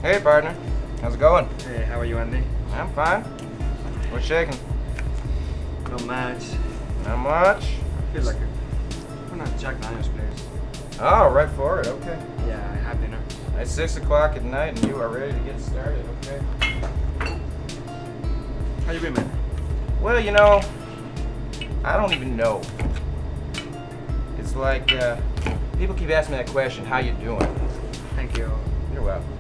Hey, partner. How's it going? Hey, how are you, Andy? I'm fine. What's shaking? Not much. Not much? I feel like we're not Jack Daniels, please. Oh, right for it. Okay. Yeah, I have dinner. It's 6 o'clock at night and you are ready to get started, okay? How you been, man? Well, you know, I don't even know. It's like, people keep asking me that question, how you doing? Thank you. You're welcome.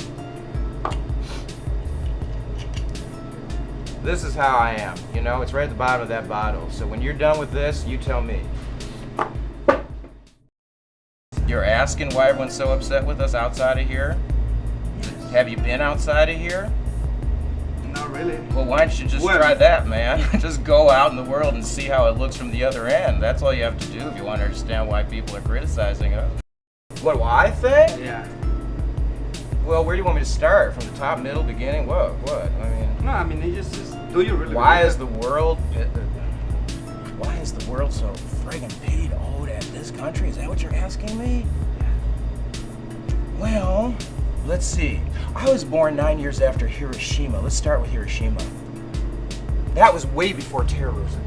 This is how I am, you know? It's right at the bottom of that bottle. So when you're done with this, you tell me. You're asking why everyone's so upset with us outside of here? Have you been outside of here? Not really. Well, why don't you just try that, man? Just go out in the world and see how it looks from the other end. That's all you have to do if you want to understand why people are criticizing us. What do I think? Yeah. Well, where do you want me to start? From the top, middle, beginning? What? I mean... No, I mean, you just do you really Why is the world so friggin' paid owed at this country? Is that what you're asking me? Well, let's see. I was born 9 years after Hiroshima. Let's start with Hiroshima. That was way before terrorism.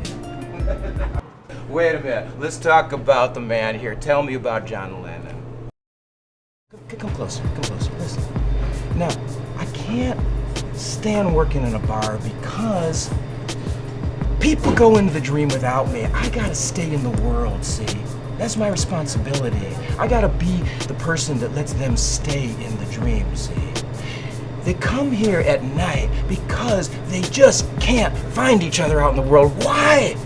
Wait a minute. Let's talk about the man here. Tell me about John Lennon. Come closer. Listen. Now, I can't stand working in a bar because people go into the dream without me. I gotta stay in the world, see? That's my responsibility. I gotta be the person that lets them stay in the dream, see? They come here at night because they just can't find each other out in the world. Why?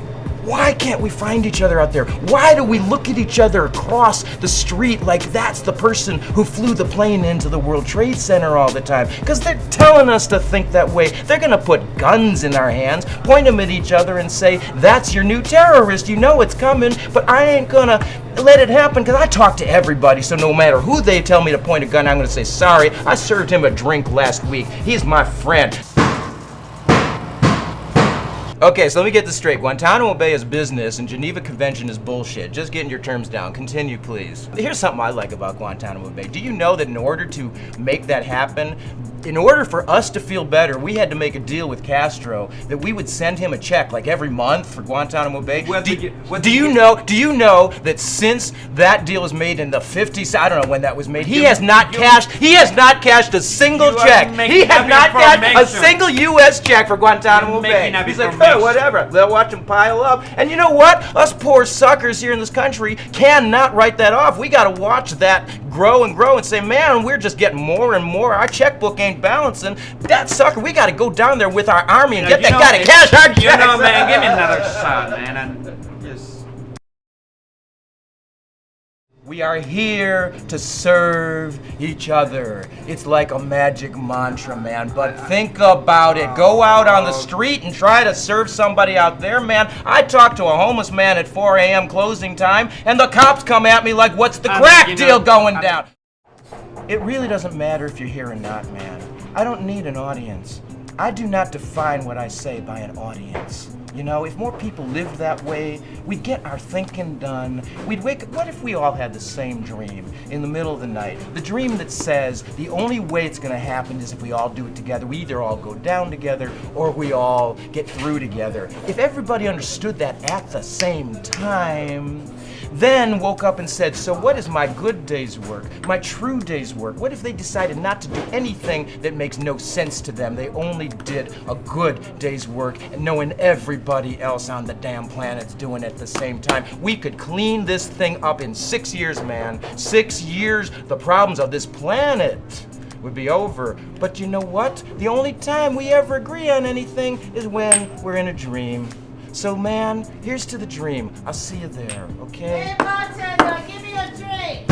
Why can't we find each other out there? Why do we look at each other across the street like that's the person who flew the plane into the World Trade Center all the time? Because they're telling us to think that way. They're gonna put guns in our hands, point them at each other and say, that's your new terrorist, you know it's coming, but I ain't gonna let it happen because I talk to everybody, so no matter who they tell me to point a gun, I'm gonna say, sorry, I served him a drink last week. He's my friend. Okay, so let me get this straight. Guantanamo Bay is business and Geneva Convention is bullshit. Just getting your terms down. Continue, please. Here's something I like about Guantanamo Bay. Do you know that in order to make that happen, in order for us to feel better, we had to make a deal with Castro that we would send him a check like every month for Guantanamo Bay. Do you know that since that deal was made in the 50s, I don't know when that was made, he has not cashed a single check. He has not cashed a single U.S. check for Guantanamo Bay. He's like, oh, whatever. They'll watch him pile up. And you know what? Us poor suckers here in this country cannot write that off. We gotta watch that grow and say, man, we're just getting more and more. Our checkbook ain't balancing. That sucker, we gotta go down there with our army and get that guy to cash our checks. You know, man, give me another shot, man, and just... We are here to serve each other. It's like a magic mantra, man, but think about it. Go out on the street and try to serve somebody out there, man. I talked to a homeless man at 4 a.m. closing time, and the cops come at me like, what's the crack deal going down? It really doesn't matter if you're here or not, man. I don't need an audience. I do not define what I say by an audience. You know, if more people lived that way, we'd get our thinking done. We'd wake up. What if we all had the same dream in the middle of the night? The dream that says the only way it's gonna happen is if we all do it together. We either all go down together or we all get through together. If everybody understood that at the same time, then woke up and said, so what is my good day's work, my true day's work? What if they decided not to do anything that makes no sense to them? They only did a good day's work, and knowing everybody else on the damn planet's doing it at the same time. We could clean this thing up in 6 years, man. 6 years, the problems of this planet would be over. But you know what? The only time we ever agree on anything is when we're in a dream. So man, here's to the dream. I'll see you there, okay? Hey bartender, give me a drink.